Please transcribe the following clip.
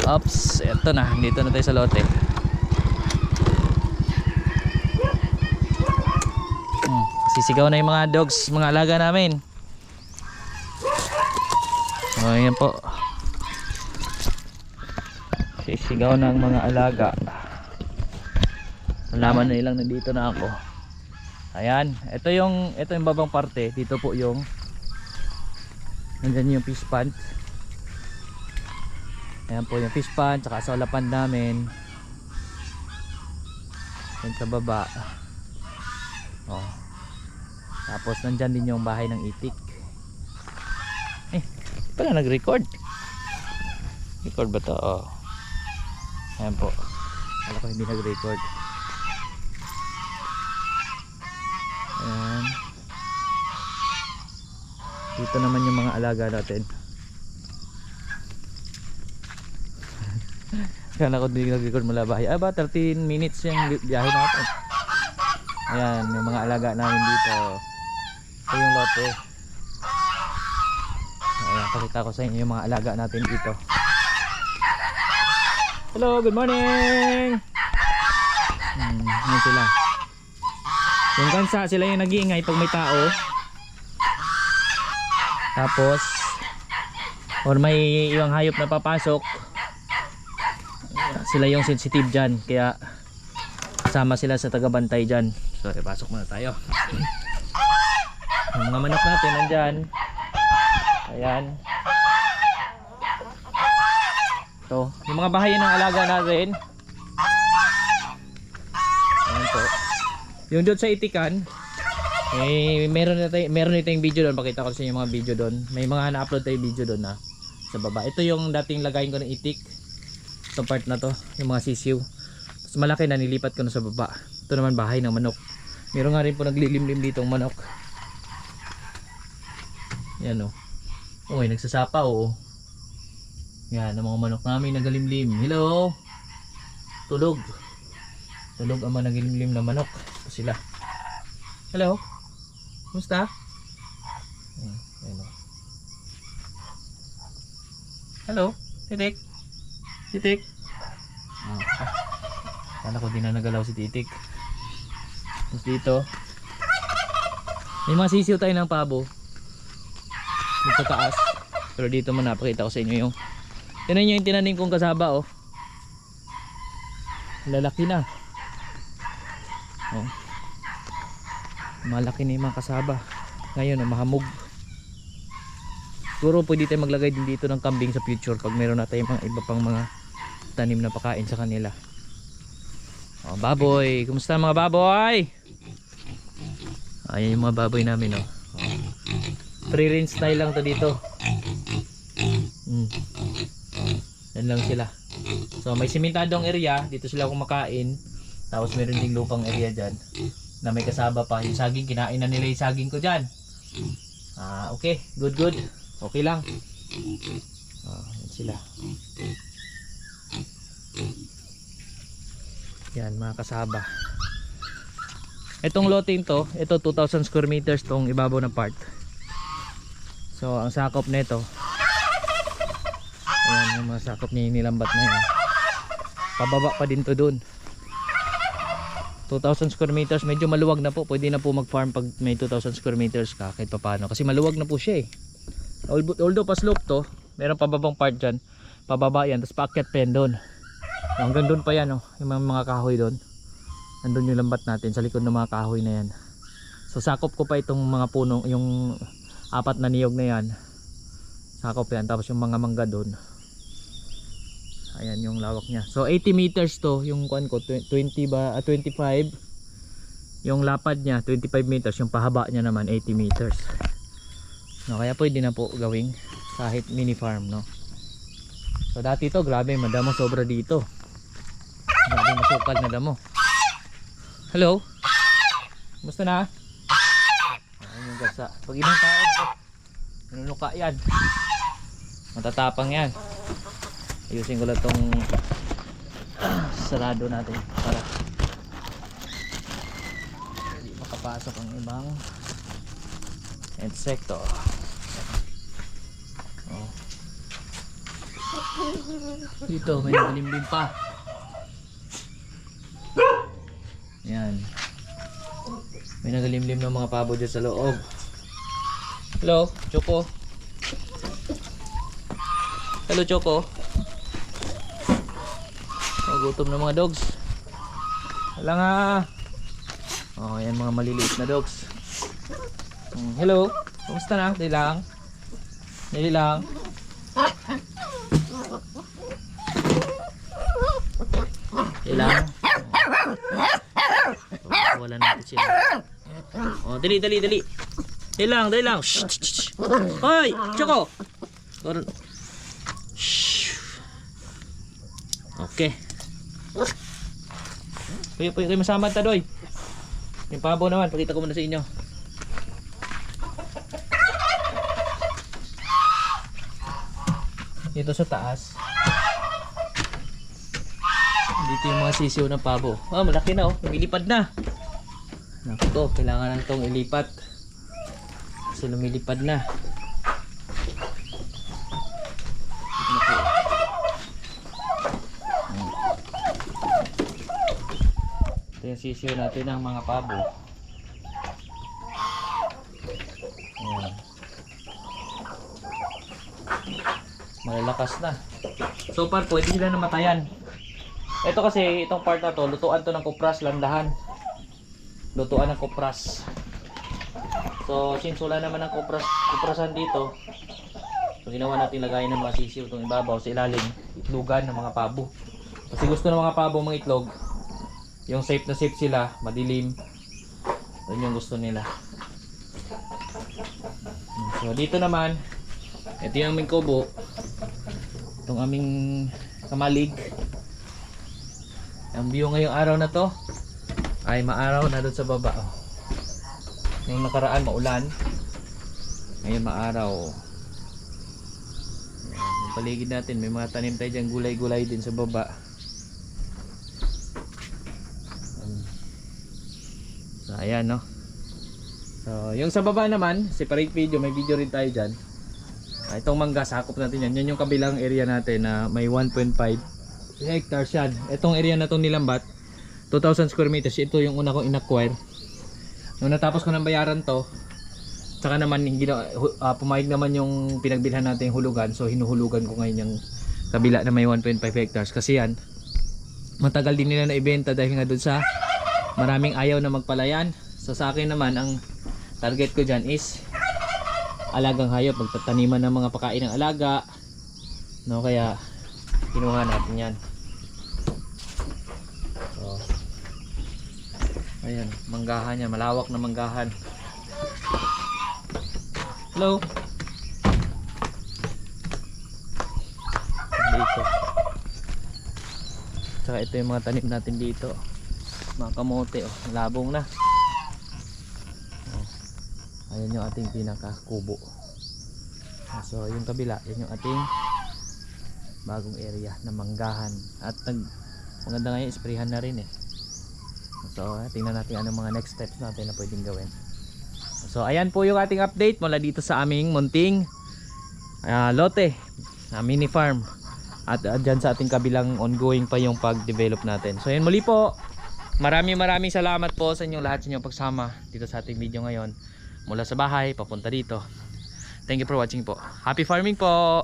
Ops, eto na, dito na tayo sa lote. Sisigaw na yung mga dogs, mga alaga namin. O, ayan po. Sisigaw na ang mga alaga. Nalaman na ilang nandito na ako. Ayan, ito yung babang parte. Dito po yung nandyan yung fish pond. Ayan po yung fish pond, tsaka sa lapan namin. Ayan sa baba. Oh. Tapos nandyan din yung bahay ng itik. Pala nag-record. Record ba to? Oh. Ayan po. Wala ko hindi nag-record. Ayan. Dito naman yung mga alaga natin. Kaya ako hindi nag-record mula bahay. Ba 13 minutes yung biyahe natin. Ayan yung mga alaga namin dito. Ito yung lote. Ayan, pakita ko sa inyo yung mga alaga natin dito. Hello, good morning. Ayan sila. Yung gansa, sila yung nag-iingay pag may tao. Tapos or may ibang hayop na papasok, sila yung sensitive dyan. Kaya kasama sila sa tagabantay dyan. So, pasok muna tayo. Yung mga manok natin nandyan. Ayan. Ito, yung mga bahay ng alaga natin. Ayan po. Yung doon sa itikan, meron na tayong video doon. Pakita ko sa inyo yung mga video doon. May mga na-upload tayong video doon na sa baba. Ito yung dating lagayin ko ng itik. Itong part na to, yung mga sisiw. Tapos malaki na nilipat ko na sa baba. Ito naman bahay ng manok. Meron nga rin po naglilimlim dito ang manok. Yan o. Uy, nagsasapa o. Yan ang mga manok namin nagalimlim. Hello. Tulog. Tulog ang mga nagalimlim na manok. Ito sila. Hello. Kumusta? Ayan o. Hello. Titik. Titik. Kala ko din na nagalaw si Titik. Tapos dito may mga sisiw tayo ng pabo dito taas. Pero dito mo napakita ko sa inyo yung tinan nyo yung tinanim kong kasaba oh. Lalaki na oh. Malaki na yung mga kasaba. Ngayon oh, mahamog. Siguro pwede tayo maglagay din dito ng kambing sa future pag meron na tayong mga iba pang mga tanim na pakain sa kanila. Oh, baboy, kumusta mga baboy? Ayan yung mga baboy namin oh. Free range style lang to dito. Yan lang sila. So may simentadong area, dito sila kumakain. Tapos meron ding lupang area dyan na may kasaba pa. Yung saging, kinain na nila yung saging ko dyan. Okay, good. Okay lang. Yan sila. Yan mga kasaba. Itong loting to, ito 2,000 square meters tong ibabaw na part. So ang sakop nito, ayan yung mga sakop niya, nilambat na yan. Pababa pa din to dun. 2,000 square meters, medyo maluwag na po. Pwede na po mag farm pag may 2,000 square meters ka kahit papano. Kasi maluwag na po siya eh. Although pa slope to, meron pababang part dyan. Pababa yan, tapos paakyat pa yan dun. Hanggang dun pa yan oh, yung mga kahoy dun. Nandun yung lambat natin sa likod ng mga kahoy na yan. So sakop ko pa itong mga puno, yung 4 na niyog na yan. Sakop yan, tapos yung mga mangga dun. Ayan yung lawak niya. So 80 meters to yung kuan ko, 25. Yung lapad niya 25 meters, yung pahaba niya naman 80 meters. No, kaya pwede na po gawing kahit mini farm, no. So dati to, grabe, madamo sobra dito. Grabe masukal na damo. Hello. Kumusta na? Ayan yung gasa. Pag ibang tao ito, nanunuka yan. Matatapang yan. Ayusin ko lang itong sarado natin para hindi makapasok ang ibang insekto. Dito may nakalimlim pa. Yan. May nagalimlim ng mga pabo dyan sa loob. Hello, Choco. Hello, Choco. Oh, gutom na mga dogs. Wala nga. Oh, yan mga maliliit na dogs. Hello. Kumusta na? Dali lang. Dali lang. Dali lang. Wala natin sila. Oh, dali. Dali lang. Shh, shh, shh. Hoy, Choco. Shh. Okay. Kayo masama ta, Doy. Yung pabo naman, pakita ko muna sa inyo. Dito sa taas. Dito yung mga sisiw ng pabo. Ah, malaki na oh. Lumilipad na. Naku, kailangan lang itong ilipat. Kasi lumilipad na. Naku. Ito yung sisiw natin ng mga pabo. Ayan. Malalakas na. So far, pwede sila namatayan. Ito kasi, itong part na to, lutuan to ng kupras, landahan. Lutuan ng kupras. So, since wala naman ng kuprasan dito, so ginawa natin lagayin ng mga sisiw itong ibabaw sa ilalim, itlogan ng mga pabo. Kasi gusto ng mga pabo mga itlog, yung safe na safe sila, madilim. Yun yung gusto nila. So, dito naman, ito yung aming kubo. Itong aming kamalig. Ang view ngayong araw na to ay maaraw na doon sa baba. Yung nakaraan maulan, ngayon maaraw. Yung paligid natin may mga tanim tayo dyan, gulay-gulay din sa baba. So ayan no. So yung sa baba naman, separate video, may video rin tayo dyan. Itong mangga, sakop natin yan. Yan yung kabilang area natin na may 1.5 hectares yan. Itong area na itong nilambat, 2,000 square meters. Ito yung una kong in-acquire. Nung natapos ko ng bayaran to, saka naman pumayag naman yung pinagbilhan natin yung hulugan. So hinuhulugan ko ngayon yung kabila na may 1.5 hectares. Kasi yan, matagal din nila na ibenta dahil nga doon sa maraming ayaw na magpalayan. So sa akin naman, ang target ko dyan is alagang hayop, magtataniman ng mga pakain ng alaga, no, kaya kinuha natin yan. So ayan, manggahan yan, malawak na manggahan. Hello. Dito. Saka ito yung mga tanim natin dito, mga kamote, oh, labong na. Ayan yung ating pinaka kubo. So yung kabila, yan yung ating bagong area na manggahan. At maganda ngayon, isprehan na rin eh. So tingnan natin anong mga next steps natin na pwedeng gawin. So ayan po yung ating update mula dito sa aming munting lote, mini farm. At dyan sa ating kabilang ongoing pa yung pag-develop natin. So ayan, muli po, maraming salamat po sa inyong lahat sa inyong pagsama dito sa ating video ngayon. Mula sa bahay, papunta dito. Thank you for watching po. Happy farming po!